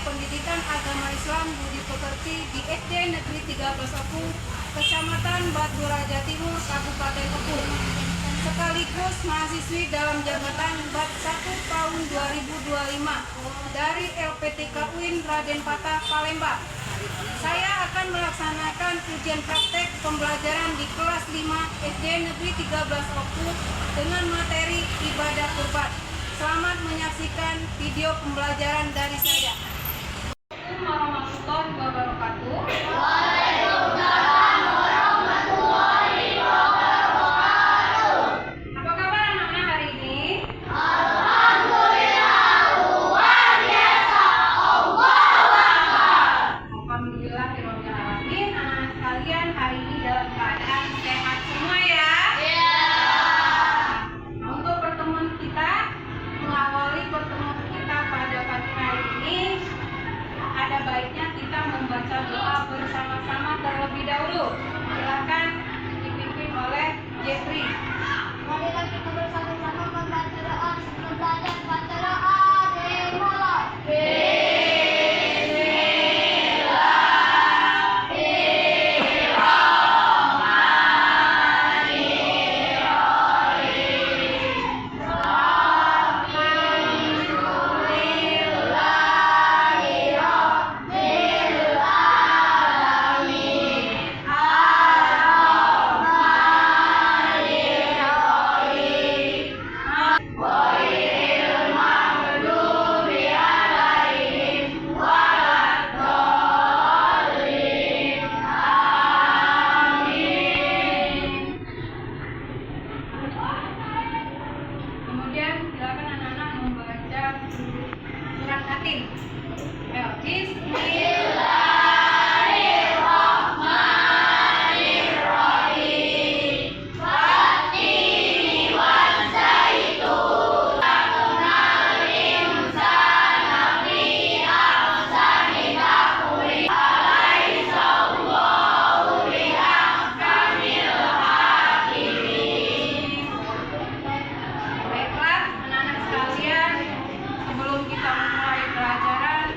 Pendidikan Agama Islam Budi Pekerti di SD Negeri 13 Oku, Kecamatan Batu Raja Timur, Kabupaten Oku, sekaligus mahasiswi dalam jabatan BAT 1 tahun 2025 dari LPTK UIN Raden Patah, Palembang. Saya akan melaksanakan ujian praktek pembelajaran di kelas 5 SD Negeri 13 Oku dengan materi ibadah kurban. Selamat menyaksikan video pembelajaran dari saya. Assalamualaikum warahmatullahi wabarakatuh. Waalaikumsalam warahmatullahi wabarakatuh. Apa kabar anak-anak hari ini? Alhamdulillah luar biasa. Allahu Akbar. Alhamdulillah rabbil alamin. Anak-anak sekalian hari ini dalam keadaan sehat semua ya. Ya. Nah, untuk pertemuan kita, mengawali pertemuan kita pada pagi hari ini, ada baiknya kita membaca doa bersama-sama terlebih dahulu. Silakan dipimpin oleh Jeffrey. Marilah kita bersama-sama membaca doa sebelum belajar. Baca doa dimulai. Kemudian silakan anak-anak membaca surat Yasin. Ayo, baiklah anak-anak sekalian, sebelum kita memulai pelajaran,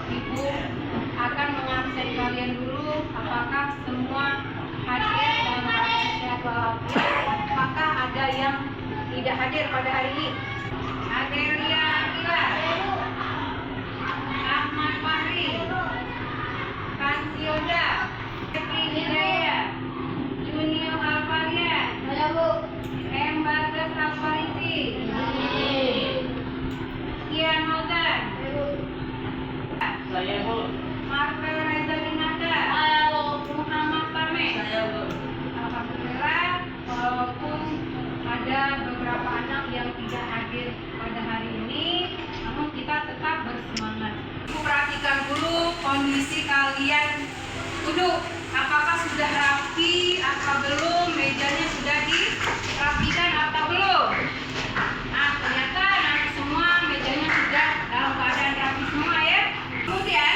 Ibu akan mengabsen kalian dulu apakah semua hadir dalam keadaan sehat walafiat. Apakah ada yang tidak hadir pada hari ini? Adelia Akila, Ahmad Fahri, Kansioda, Eti Hidayah, Junior Alvarian, M. Bagas Alfarisi, Kian Mauzan, Saya Bu. Marvel Reza Dinata, Muhammad Pame. Alhamdulillah, walaupun ada beberapa anak yang tidak hadir pada hari ini, namun kita tetap bersemangat. Perhatikan dulu kondisi kalian duduk. Apakah sudah rapi atau belum? Mejanya sudah dirapikan atau belum? Nah, ternyata anak semua mejanya sudah dalam keadaan rapi semua ya. Kemudian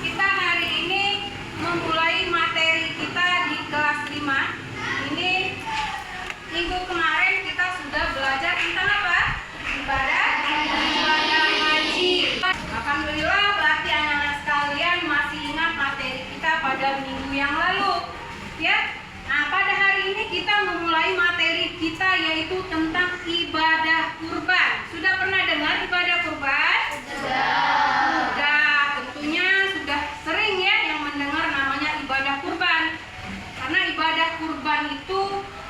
kita hari ini memulai materi kita di kelas 5. Ini minggu kemarin kita sudah belajar tentang apa? Ibadah haji. Alhamdulillah berarti anak-anak sekalian masih ingat materi kita pada minggu yang lalu ya. Nah, pada hari ini kita memulai materi kita yaitu tentang ibadah kurban. Sudah pernah dengar ibadah kurban? Sudah, tentunya sudah sering ya yang mendengar namanya ibadah kurban. Karena ibadah kurban itu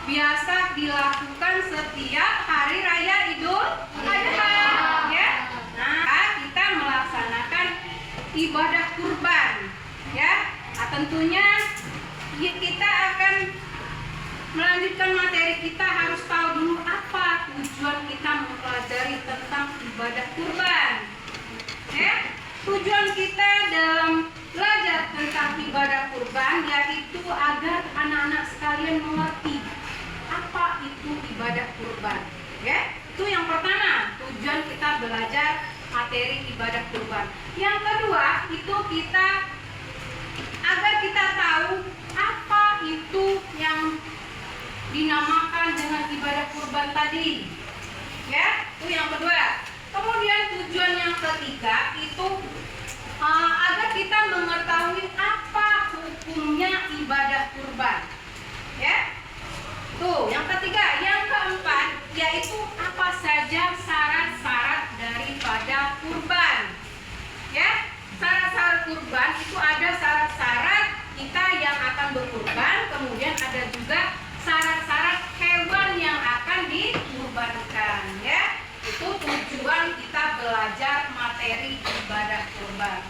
biasa dilakukan setiap hari raya Idul Adha ya. Nah, kita melaksanakan ibadah kurban ya. Nah, tentunya kita akan melanjutkan materi kita, harus tahu dulu apa tujuan kita mempelajari tentang ibadah kurban ya. Tujuan kita dalam belajar tentang ibadah kurban yaitu agar anak-anak sekalian mengerti apa itu ibadah kurban ya. Itu yang pertama, tujuan kita belajar materi ibadah kurban. Yang kedua, itu kita agar kita tahu apa itu yang dinamakan dengan ibadah kurban tadi ya. Itu yang kedua. Kemudian tujuan yang ketiga itu itu. Yang ketiga, yang keempat yaitu apa saja syarat-syarat daripada kurban. Ya, syarat-syarat kurban itu ada syarat-syarat kita yang akan berkurban, kemudian ada juga syarat-syarat hewan yang akan dikurbankan. Ya, itu tujuan kita belajar materi ibadah kurban.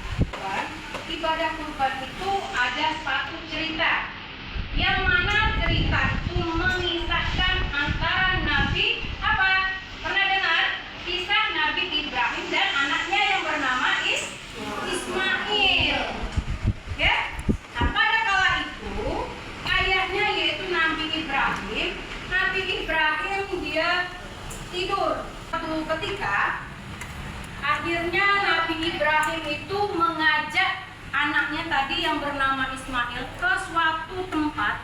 Ibadah kurban itu ada satu cerita, yang mana cerita itu mengisahkan antara Nabi apa? Pernah dengar kisah Nabi Ibrahim dan anaknya yang bernama Ismail. Ya, nah pada kala itu ayahnya yaitu Nabi Ibrahim. Nabi Ibrahim dia tidur. Suatu ketika akhirnya Nabi Ibrahim itu mengajak anaknya tadi yang bernama Ismail ke suatu tempat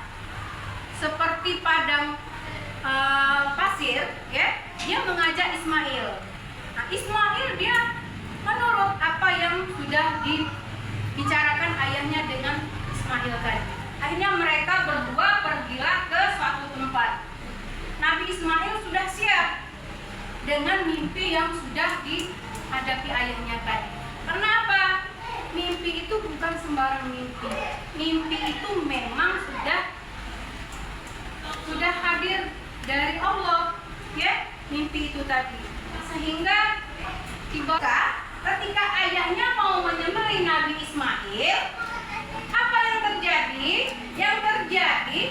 seperti padang pasir, ya. Dia mengajak Ismail. Nah, Ismail dia menurut apa yang sudah dibicarakan ayahnya dengan Ismail tadi. Akhirnya mereka berdua pergilah ke suatu tempat. Nabi Ismail sudah siap dengan mimpi yang sudah dihadapi ayahnya tadi. Kenapa? Mimpi itu bukan sembarang mimpi. Mimpi itu memang sudah hadir dari Allah, ya, mimpi itu tadi. Sehingga ketika ayahnya mau menyembelih Nabi Ismail, apa yang terjadi? Yang terjadi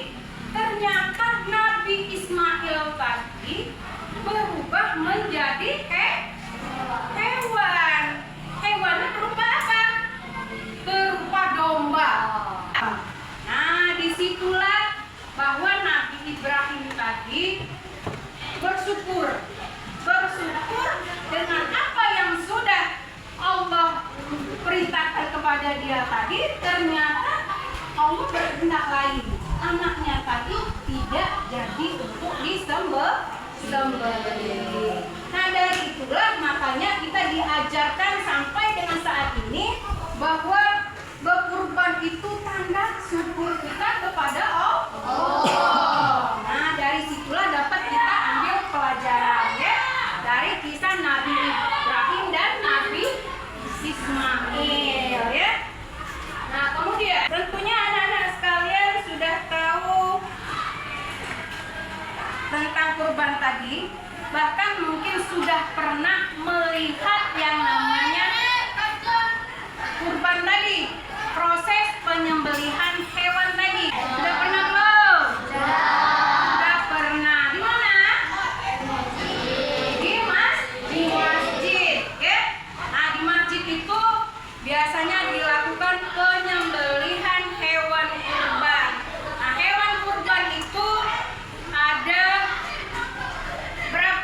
ternyata Nabi Ismail tadi berubah menjadi hewan. Hewannya berupa apa? Berupa domba. Nah, disitulah bahwa Nabi Ibrahim tadi bersyukur dengan apa yang sudah Allah perintahkan kepada dia tadi. Ternyata Allah berkehendak lain, anaknya tadi tidak jadi untuk disembelih. Nah, dari itulah makanya kita diajarkan sampai dengan saat ini bahwa berkurban itu tanda syukur kita kepada Allah. Nah, dari situlah dapat kita ambil pelajaran, ya, dari kisah Nabi Ibrahim dan Nabi Ismail, ya. Nah, kemudian tentunya anak-anak sekalian sudah tahu tentang kurban tadi, bahkan mungkin sudah pernah melihat yang namanya kurban tadi, proses penyembelihan hewan tadi. Sudah pernah belum? Sudah pernah. Di mana? Di masjid, ya. Nah, di masjid itu biasanya dilakukan penyembelihan hewan kurban. Nah, hewan kurban itu ada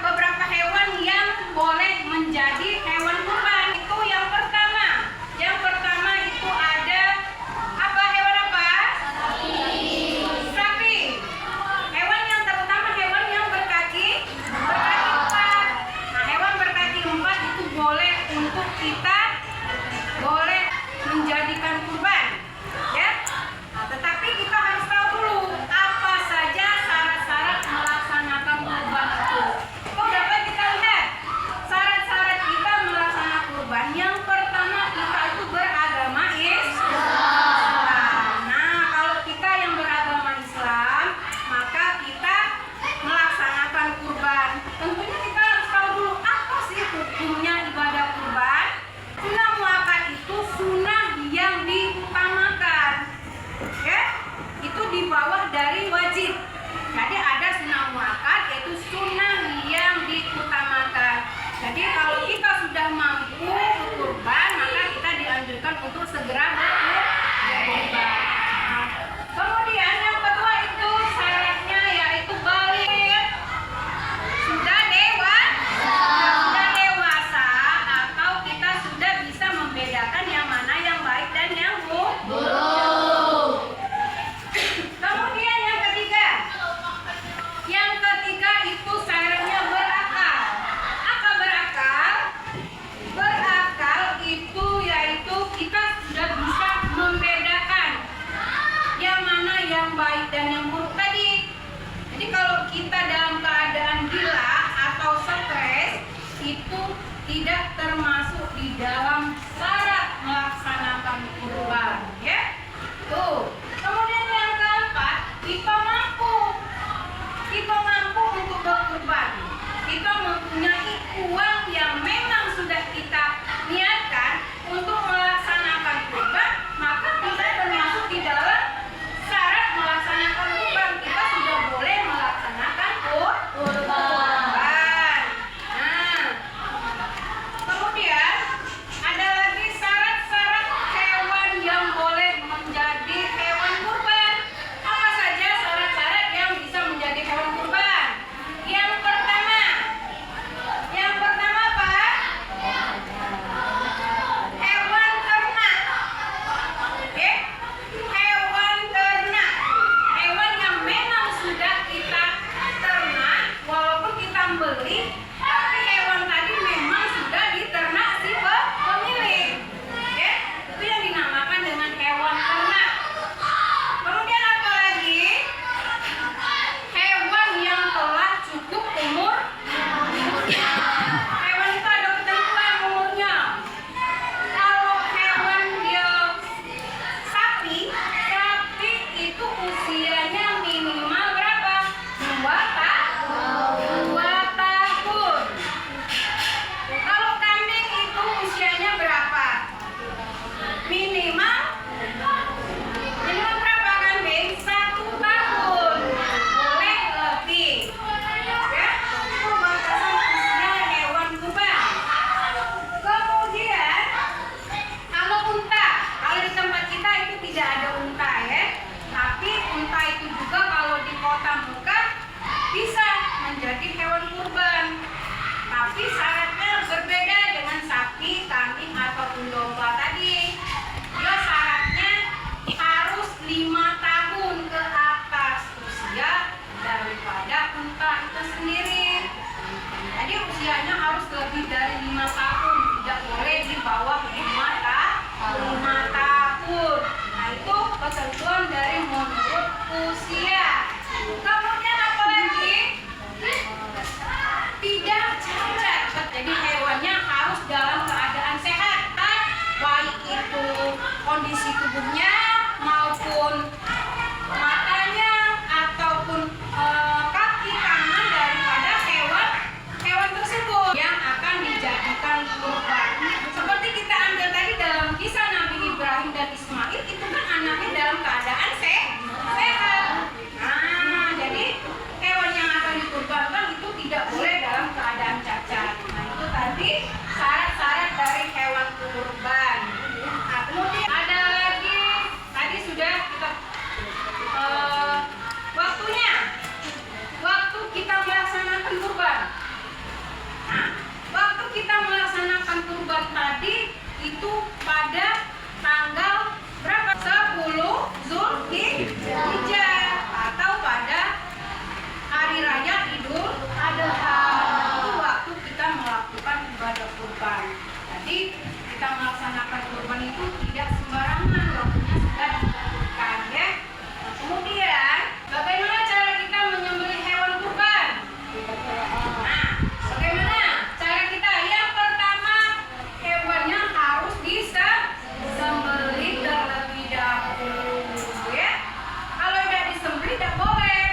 beberapa hewan yang boleh menjadi hewan kurban. Itu yang pertama. Yang pertama itu ada apa? Hewan apa? Sapi. Hewan yang terutama hewan yang berkaki empat. Nah, hewan berkaki empat itu boleh untuk kita boleh menjadikan kurban, ya. Nah, tetapi kita harus tahu dulu apa saja syarat-syarat melaksanakan kurban itu. Kok dapat kita lihat syarat-syarat kita melaksanakan kurban? Yang pertama, kita itu beragama Islam. Nah, kalau kita yang beragama Islam, maka kita melaksanakan kurban. Tentunya kita harus tahu dulu apa sih hukumnya ibadah kurban. Sunnah muakkad itu sunnah yang diutamakan, ya, itu di bawah dari wajib. Jadi ada sunnah muakkad, yaitu sunnah yang diutamakan. Jadi kalau kita sudah mampu berkurban, maka kita dianjurkan untuk segera berkurban. Kemudian yang kedua itu syaratnya yaitu baligh. Sudah dewasa atau kita sudah bisa membedakan yang mana yang baik dan yang buruk. Kemudian yang ketiga itu syaratnya berakal. Apa berakal? Berakal itu yaitu kita sudah bisa membedakan yang mana yang baik dan yang buruk tadi. Jadi kalau dalam syarat melaksanakan kurban, ya. Tuh. Kemudian yang keempat, kita mampu untuk berkurban. Kita mempunyai uang yang memang sudah kita niatkan untuk melaksanakan kurban, maka kita termasuk di dalam syarat melaksanakan kurban. Kita sudah boleh melaksanakan kurban. Nah, kemudian ada lagi syarat-syarat hewan yang boleh menjadi hewan kurban. Apa saja syarat-syarat yang bisa menjadi hewan kurban? Yang pertama apa? Hewan ternak. Oke? Hewan ternak. Hewan yang memang sudah kita ternak, walaupun kita beli, tapi hewan tadi memang sudah diternak si pemilik. Oke? Itu yang dinamakan dengan hewan ternak. Kemudian apa lagi? Hewan yang telah cukup umur. Hewan itu ada ketentuan umurnya. Kalau hewan dia sapi itu usianya minimal berapa? 2 tahun. Kalau kambing itu usianya berapa? Minimal berapa kambing? 1 tahun. Boleh lebih. Ya, itu batasan usia hewan kurban. Kemudian kalau unta, kalau di tempat kita itu tidak ada unta, ya. Tapi unta itu juga kalau di kota Mekah bisa menjadi hewan kurban. Tapi syaratnya berbeda dengan sapi, kambing ataupun domba tadi. Dia syaratnya harus 5 tahun ke atas usia daripada unta itu sendiri. Jadi usianya harus lebih dari 5 tahun, tidak boleh di bawah 5 tahun. Nah, itu ketentuan dari menurut usia. Kemudian apa lagi? Tidak cacat. Jadi hewannya harus dalam keadaan sehat, baik itu kondisi tubuhnya maupun matanya ataupun kaki tangan daripada hewan tersebut yang akan dijadikan kurban. Seperti kita ambil tadi dalam kisah Nabi Ibrahim dan Ismail, itu kan anaknya dalam keadaan sehat. Nah, jadi hewan yang akan dikurbankan itu tidak boleh dalam keadaan cacat. Nah, itu tadi syarat-syarat dari hewan kurban. Nah, kemudian ada lagi, tadi sudah kita waktu kita melaksanakan kurban. Nah, waktu kita melaksanakan kurban tadi itu pada tanggal berapa? 10 Zulhijjah atau pada hari raya Idul Adha. Itu waktu kita melakukan ibadah kurban. Jadi kita melaksanakan kurban itu tidak sembarangan, waktunya sudah ditentukan, ya. Nah, kemudian bagaimana cara kita menyembelih hewan kurban? Nah, bagaimana cara kita? Yang pertama, hewannya harus disembelih terlebih dahulu, ya. Kalau tidak disembelih tidak boleh,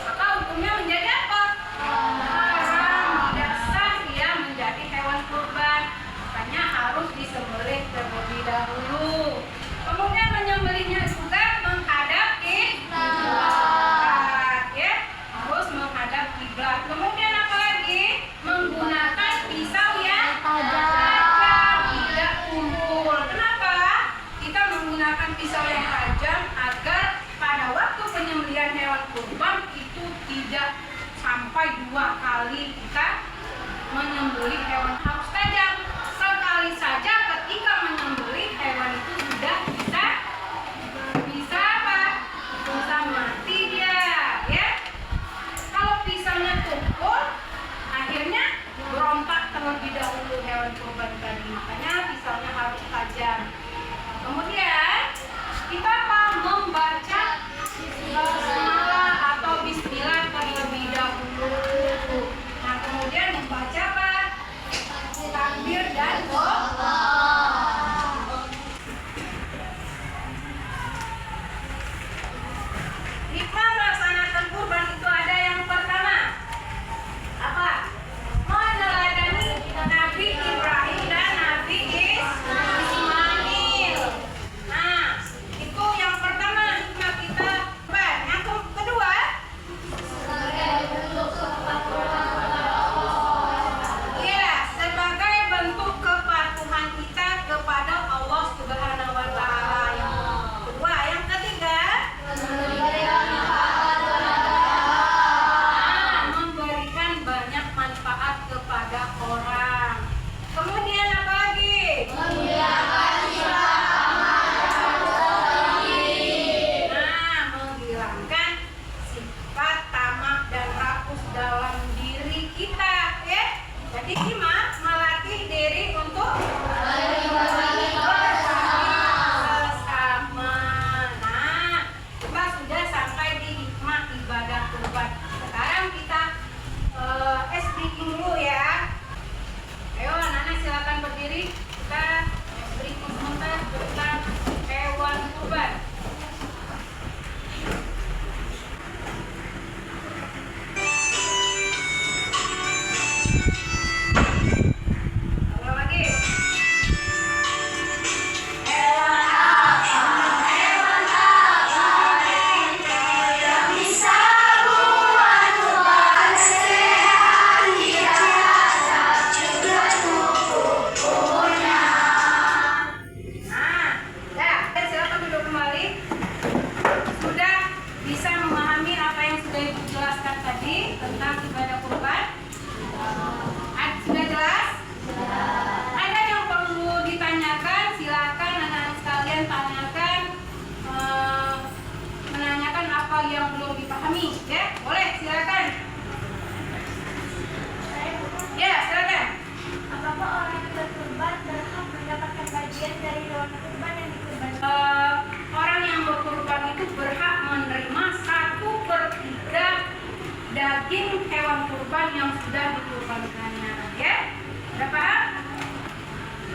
maka hukumnya menjadi apa? Haram, tidak sah dia menjadi hewan kurban. Makanya harus disembelih terlebih dahulu. Kemudian menyembelihnya juga menghadap kiblat, ya. Harus menghadap kiblat. Kemudian apa lagi? Menggunakan pisau yang tajam, tidak tumpul. Kenapa? Kita menggunakan pisau yang tajam agar pada waktu penyembelihan hewan kurban itu tidak sampai 2 kali kita menyembelih hewan, harus tajam. Sekali saja ketika menyembelih hewan itu sudah bisa apa? Bisa mati dia, ya. Kalau pisaunya tumpul, akhirnya berontak terlebih dahulu hewan kurban tadi. Makanya pisaunya harus tajam. Kemudian kita apa? Membaca basmalah atau bismillah terlebih dahulu. Nah, kemudian membaca apa? Apakah orang yang berkurban berhak mendapatkan bagian dari hewan kurban yang dikurbankan? Orang yang berkurban itu berhak menerima 1/3 daging hewan kurban yang sudah dikurbankannya. Ya, udah paham?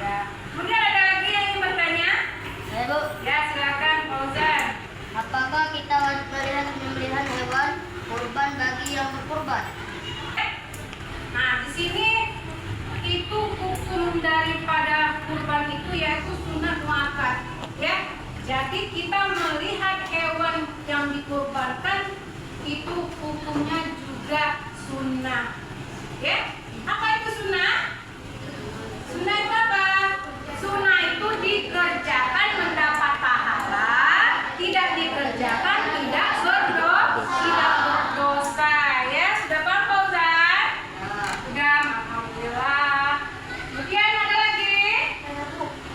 Ya. Kemudian ada lagi yang ingin bertanya? Ya, Bu. Ya, silakan Fauzan. Apakah kita wajib melihat penyembelihan hewan kurban bagi yang berkurban? Nah, di sini itu hukum daripada kurban itu yaitu sunat muakkad. Ya, jadi kita melihat hewan yang dikurbankan itu hukumnya juga sunnah. Ya, apa itu sunnah? Sunnah itu apa? Sunnah itu dikerjakan mendapat pahala, tidak dikerjakan tidak berdosa. Ya, sudah paham Fauzan? Sudah, alhamdulillah. Kemudian ada lagi?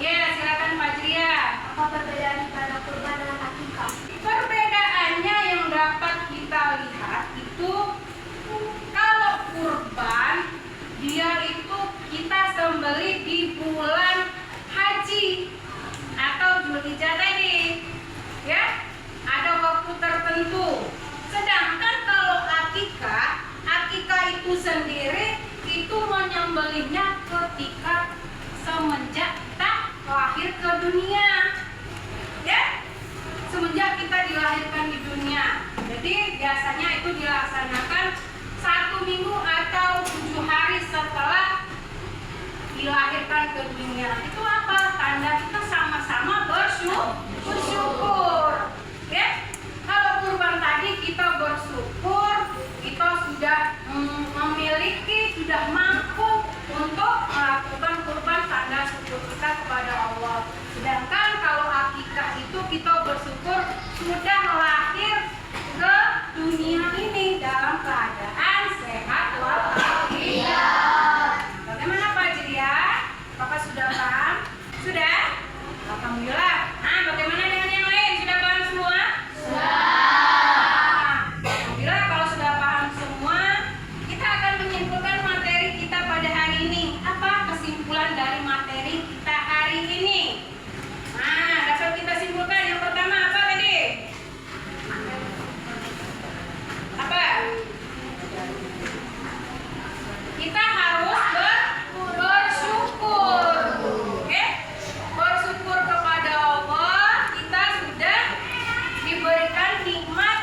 Ya, silakan Fajria. Apa perbedaan antara kurban dengan akikah? Perbedaannya yang dapat kita lihat itu kalau kurban dia itu kita sembelih di bulan haji atau Dzulhijjah tadi, ya, ada waktu tertentu. Sedangkan kalau akikah itu sendiri itu menyembelihnya ketika semenjak kita lahir ke dunia, ya, semenjak kita dilahirkan di dunia. Jadi biasanya itu dilaksanakan 1 minggu atau 7 hari setelah dilahirkan ke dunia. Itu apa? Tanda kita sama-sama bersyukur. Ya, kalau kurban tadi kita bersyukur, kita sudah memiliki, sudah mampu untuk melakukan kurban tanda syukur kita kepada Allah. Sedangkan kalau akikah itu kita bersyukur sudah lahir ke dunia ini dalam keadaan sehat walafiat. Bagaimana Pak Jiria? Bapak sudah paham? Sudah? Alhamdulillah. Nah, bagaimana dengan yang lain? Sudah paham semua? Sudah. Alhamdulillah kalau sudah paham semua, kita akan menyimpulkan materi kita pada hari ini. Apa kesimpulan dari materi kita hari ini? Nah, dapat kita simpulkan yang pertama apa tadi? Apa? Kita harus bersyukur. Oke? Bersyukur kepada Allah, kita sudah diberikan nikmat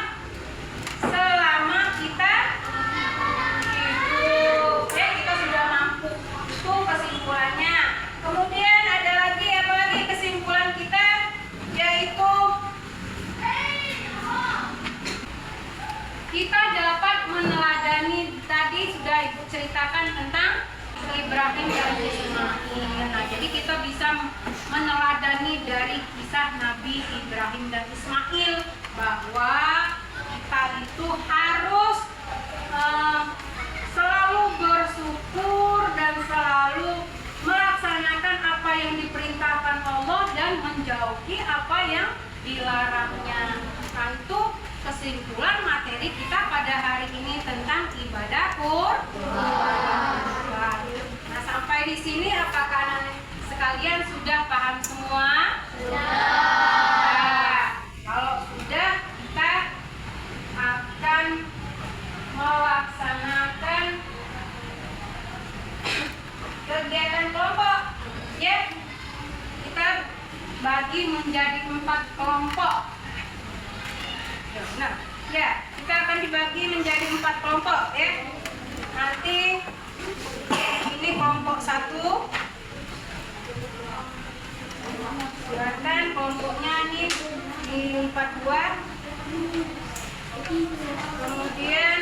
selama kita hidup. Ya, kita sudah mampu. Itu kesimpulannya. Kemudian ada lagi apa lagi kesimpulan kita? Yaitu kita dapat meneladani, tadi sudah Ibu ceritakan tentang Ibrahim dan Ismail. Nah, jadi kita bisa meneladani dari kisah Nabi Ibrahim dan Ismail bahwa kita itu harus selalu bersyukur dan selalu melaksanakan apa yang diperintahkan Allah dan menjauhi apa yang dilarangnya. Nah, itu kesimpulan materi kita pada hari ini tentang ibadah kurban. Nah, sampai di sini apakah anak sekalian sudah paham semua? Sudah. Kalau sudah, kita akan melaksanakan kegiatan kelompok. Ya, kita bagi menjadi 4 kelompok. Ya, benar. Ya, kita akan dibagi menjadi 4 kelompok ya. Nanti ini kelompok 1. Silakan kelompoknya ini di 42. Kemudian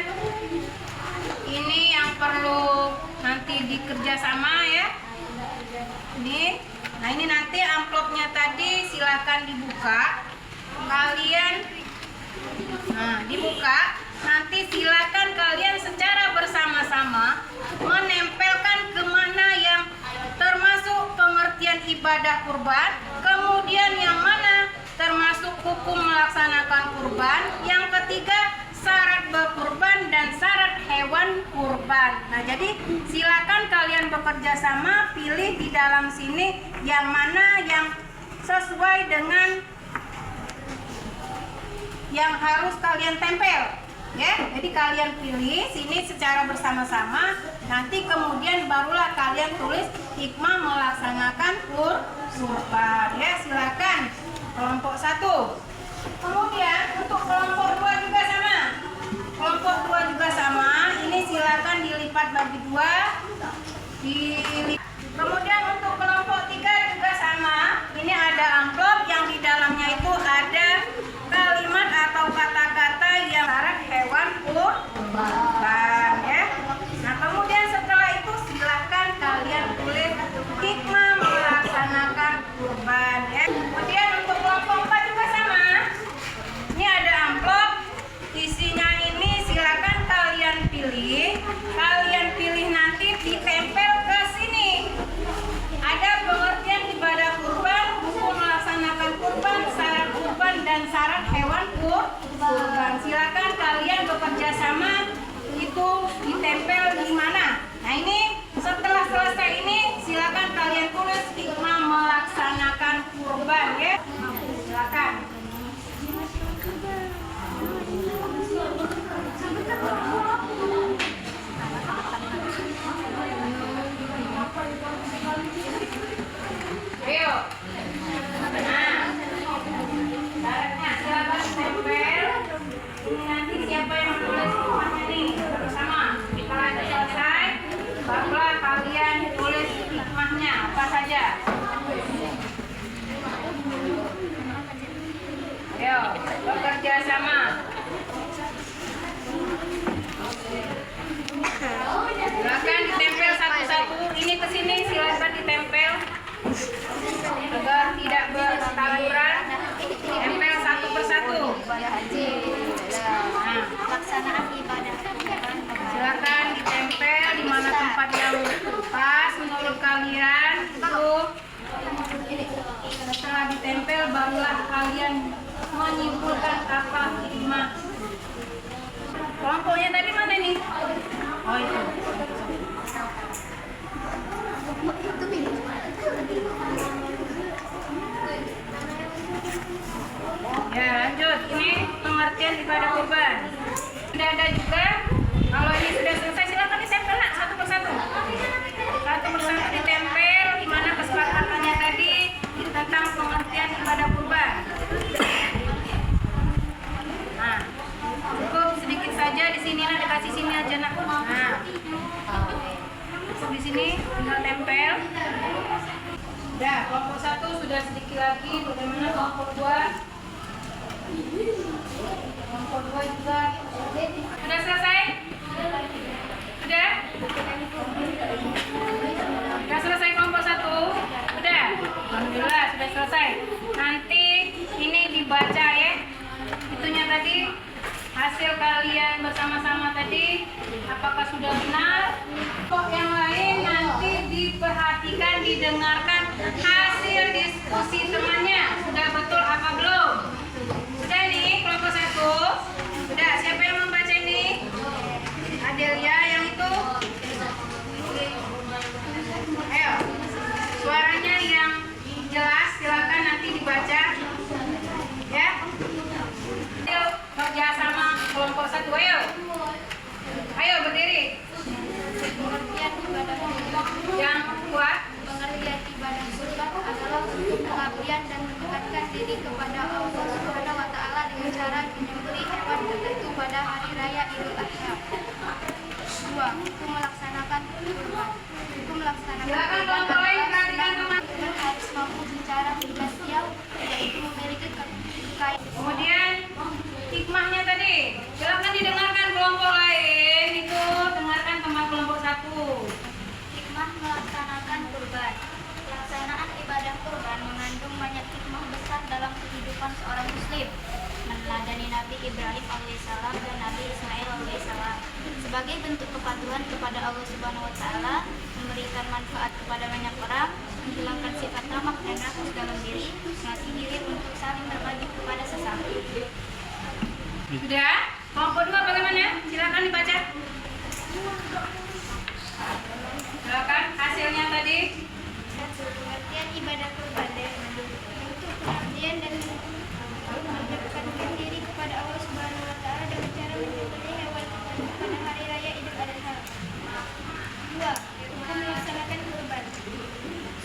ini yang perlu nanti dikerjasama ya. Ini. Nah, ini nanti amplopnya tadi silakan dibuka. Kalian dibuka. Nanti silakan kalian secara bersama-sama menempelkan kemana yang termasuk pengertian ibadah kurban, kemudian yang mana termasuk hukum melaksanakan kurban, yang ketiga syarat berkurban dan syarat hewan kurban. Nah, jadi silakan kalian bekerja sama, pilih di dalam sini yang mana yang sesuai dengan yang harus kalian tempel. Ya, jadi kalian pilih sini secara bersama-sama. Nanti kemudian barulah kalian tulis hikmah melaksanakan kurban. Ya, silakan kelompok 1. Kemudian untuk kelompok 2 juga sama. Kelompok 2 juga sama. Ini silakan dilipat bagi 2. Kemudian untuk kelompok 3 juga sama. Ini ada amplop yang di dalamnya itu ada kalimat atau kata-kata yang syarat hewan kurban ya. Nah, kemudian setelah itu silakan kalian tulis hikmah melaksanakan kurban ya. Kemudian untuk kelompok 4 juga sama. Ini ada amplop, isinya ini silakan kalian pilih. Kalian pilih nanti ditempel ke sini. Ada pengertian ibadah kurban, hukum melaksanakan kurban, syarat kurban dan syarat hewan kurban. Silakan kalian bekerja sama itu ditempel di mana. Nah, ini setelah selesai ini silakan kalian tulis hikmah melaksanakan kurban ya. Silakan. Ayo. Nah, syaratnya silakan tempel. Ini nanti siapa yang menulis hikmahnya nih bersama. Setelah itu selesai, barulah kalian tulis hikmahnya apa saja. Ayo, bekerja sama. Silakan ditempel satu-satu. Ini ke sini silakan ditempel agar tidak bertaburan. Tempel satu persatu. Nah, Pelaksanaan ibadah kurban. silakan ditempel di mana tempat yang pas menurut kalian itu. Setelah ditempel barulah kalian menyimpulkan apa hikmah. Kelompoknya tadi mana nih? Oh, itu. Ya, lanjut. Ini pengertian ibadah kurban. Sudah ada juga. Kalau ini sudah selesai silakan ditempel nak satu persatu. Satu persatu ditempel di mana kesepakatannya tadi tentang pengertian ibadah kurban. Nah, cukup sedikit saja di sini lah, dikasih sini aja nak. Nah, di sini tinggal tempel. Udah, kelompok 1 sudah sedikit lagi. Bagaimana kelompok 2? Kelompok 2 juga sudah selesai? Sudah? Sudah selesai kelompok 1? Sudah? Alhamdulillah sudah selesai. Nanti ini dibaca ya. Itunya tadi hasil kalian bersama-sama tadi apakah sudah benar? Kok yang lain nanti diperhatikan, didengarkan hasil diskusi temannya sudah betul apa belum? Sudah nih kelompok 1? Sudah, siapa yang membaca ini? Adelia yang itu? Ayo, suaranya yang jelas silakan nanti dibaca ya. Ayo kerja sama kelompok 1, ayo. Ayo berdiri. Pengertian ibadah kurban. Yang kuat. Pengertian ibadah kurban adalah untuk pengabdian dan mendekatkan diri kepada Allah Subhanahu wa taala dengan cara menyembelih hewan tertentu pada hari raya Idul Adha. 2. Hukum melaksanakan kurban. Hukum melaksanakan Silakan kurban kelompok lain adalah perhatikan teman. kurban harus mampu secara finansial, yaitu memiliki kekayaan. Kemudian hikmahnya tadi. Silakan didengarkan kelompok lain. Itu dengarkan teman kelompok 1. Hikmah melaksanakan kurban. Pelaksanaan ibadah kurban mengandung banyak hikmah besar dalam kehidupan seorang muslim. Meneladani Nabi Ibrahim alaihissalam dan Nabi Ismail alaihissalam sebagai bentuk kepatuhan kepada Allah Subhanahu wa taala, memberikan manfaat kepada banyak orang, menghilangkan sifat tamak dan nafsu dalam diri, melatih diri untuk saling berbagi kepada sesama. Sudah? Kelompok 2 bagaimana? Silakan dibaca. Silakan hasilnya tadi. Pengertian ibadah kurban untuk pengabdian dan mendekatkan diri kepada Allah Subhanahu wa taala dengan cara menyembelih hewan pada hari raya Idul Adha. 2. Hukum melaksanakan kurban.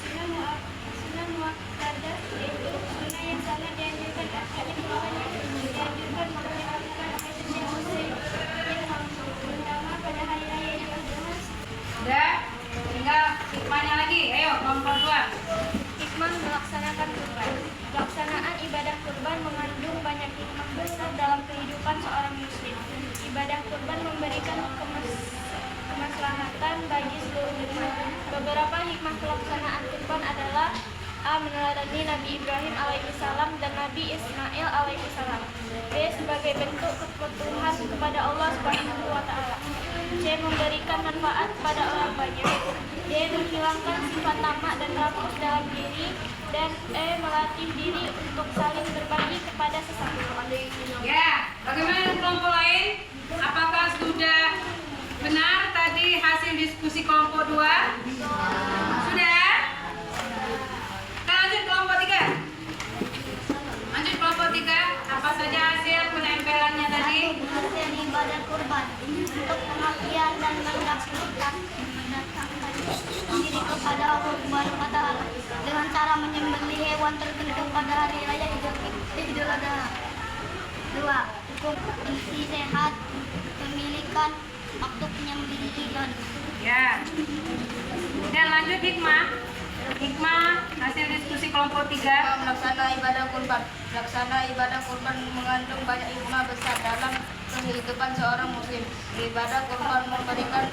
Sunnah muakkadah yaitu sunnah yang sangat dianjurkan artinya kurban dianjurkan melakukan setiap muslim terutama pada hari raya Idul Adha. Udah, tinggal hikmahnya lagi. Ayo, kelompok 2. Hikmah melaksanakan kurban. Pelaksanaan ibadah kurban mengandung banyak hikmah besar dalam kehidupan seorang muslim. Ibadah kurban memberikan kemaslahatan bagi seluruh umat. Beberapa hikmah pelaksanaan kurban adalah: A. Meneladani Nabi Ibrahim alaihissalam dan Nabi Ismail alaihissalam. B. Sebagai bentuk kepatuhan kepada Allah Subhanahu wa taala. C. Memberikan manfaat kepada orang banyak. D. Menghilangkan sifat tamak dan rakus dalam diri. Dan E. Melatih diri untuk saling berbagi kepada sesama. Ya, bagaimana dengan kelompok lain? Apakah sudah benar tadi hasil diskusi kelompok 2? Sudah? Kita lanjut kelompok 3. Lanjut kelompok 3. Apa saja hasil penempelannya tadi? Pengertian ibadah kurban untuk pengabdian dan mendekatkan diri kepada Allah Subhanahu wa taala dengan cara menyembelih hewan tertentu pada hari raya Idul Adha. 2. Hukum isi sehat pemilikan waktu penyembelihan. Ya. Dan lanjut hikmah. Hikmah hasil diskusi kelompok 3. Melaksanakan ibadah kurban. Melaksanakan ibadah kurban mengandung banyak hikmah besar dalam kehidupan seorang muslim. Ibadah kurban memberikan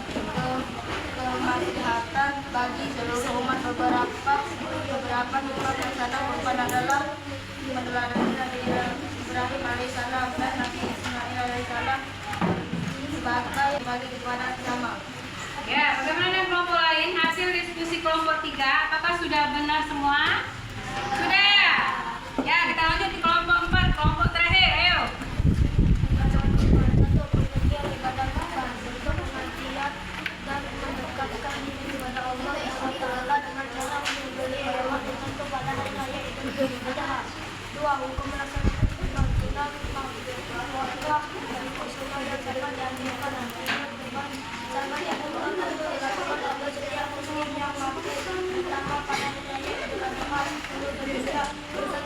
kemaslahatan bagi seluruh umat. Beberapa hikmah pelaksanaan kurban adalah meneladani Nabi Ibrahim alaihissalam dan Nabi Ismail alaihissalam sebagai bagi kepada sesama. Ya, bagaimana dengan kelompok lain? Hasil diskusi kelompok 3, apakah sudah benar semua? Sudah. Ya, kita lanjut di kelompok 4, kelompok terakhir. Ayo. Pengertian ibadah kurban untuk pengabdian dan mendekatkan diri kepada Allah Subhanahu wa taala dengan cara menyembelih hewan tertentu pada hari raya Idul Adha. 2. Hukum melaksanakan kurban. Sunnah muakkadah yaitu sunnah yang sangat dianjurkan artinya kurban sangat dianjurkan untuk dilakukan oleh setiap muslim yang mampu terutama pada hari raya Idul Adha. Kedua,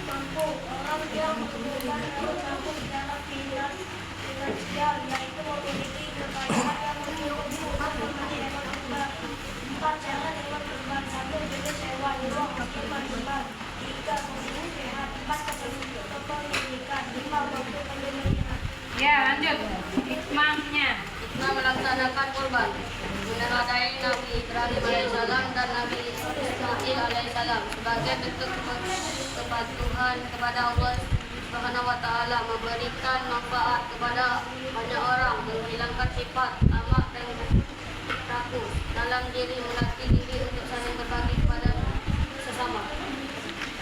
mampu orang yang membutuhkan harus mampu secara finansial yaitu memiliki kekayaan yang mencukupi untuk membeli hewan kurban. 4. Jangan hewan kurban. 1. Jenis hewan. 2. Hewan kurban. 3. Kondisi sehat. 4. Kepemilikan. 5. Waktu penyembelihan. Ya, lanjut. Hikmahnya. Hikmah melaksanakan kurban. Meneladani Nabi Ibrahim alaihissalam dan Nabi Ismail alaihissalam sebagai bentuk kepatuhan kepada Allah Subhanahu wa taala, memberikan manfaat kepada banyak orang, menghilangkan sifat tamak dan rakus dalam diri, melatih diri untuk saling berbagi kepada sesama.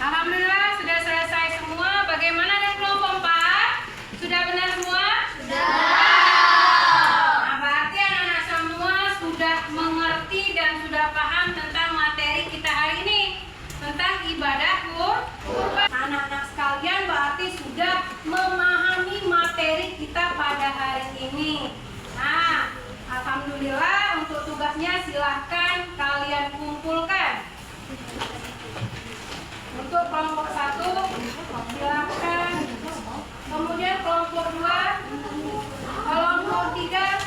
Alhamdulillah sudah selesai semua. Bagaimana dengan kelompok 4? Sudah benar semua? Nah, berarti anak-anak semua sudah mengerti dan sudah paham tentang materi kita hari ini, tentang ibadah kurban. Anak-anak sekalian berarti sudah memahami materi kita pada hari ini. Nah, alhamdulillah untuk tugasnya silahkan kalian kumpulkan. Untuk kelompok 1 silahkan. Kemudian kelompok 2, kelompok 3,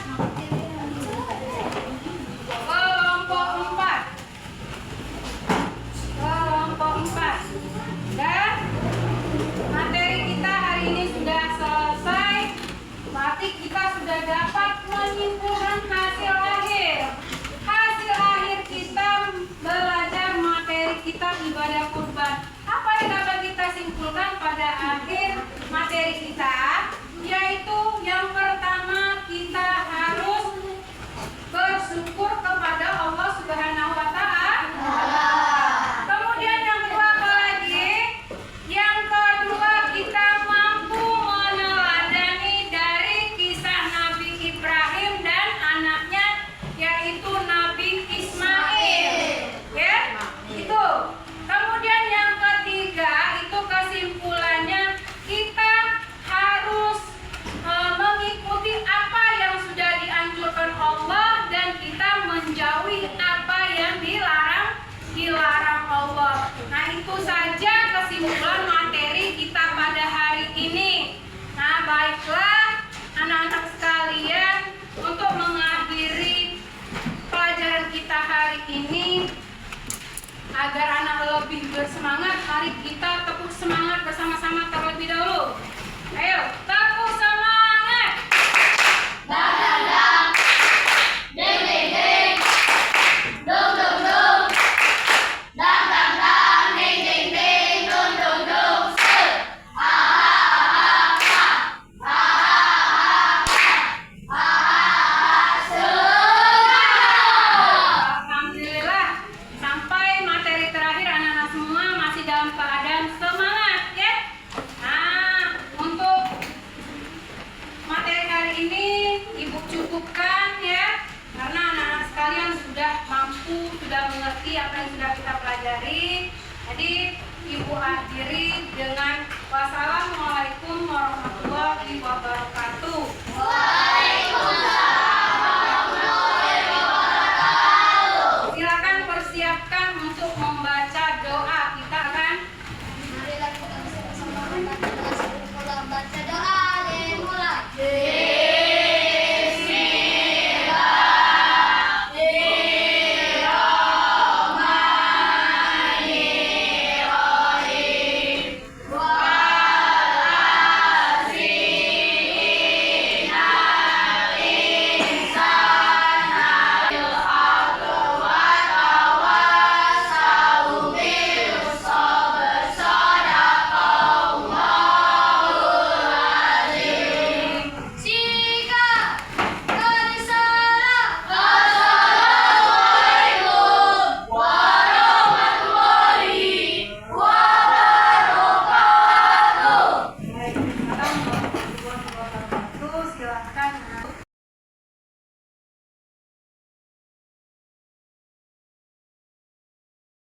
kelompok 4, kelompok 4. Dan materi kita hari ini sudah selesai. Berarti kita sudah dapat menyimpulkan hasil akhir. Hasil akhir kita belajar materi kita ibadah kurban. Apa yang dapat kita simpulkan pada akhir materi kita? Yaitu yang pertama, kita harus bersyukur kepada Allah Subhanahu wa taala. Kemudian yang kedua apa lagi? Yang kedua, kita mampu meneladani dari kisah Nabi Ibrahim itu saja kesimpulan materi kita pada hari ini. Nah, baiklah anak-anak sekalian, untuk mengakhiri pelajaran kita hari ini, agar anak lebih bersemangat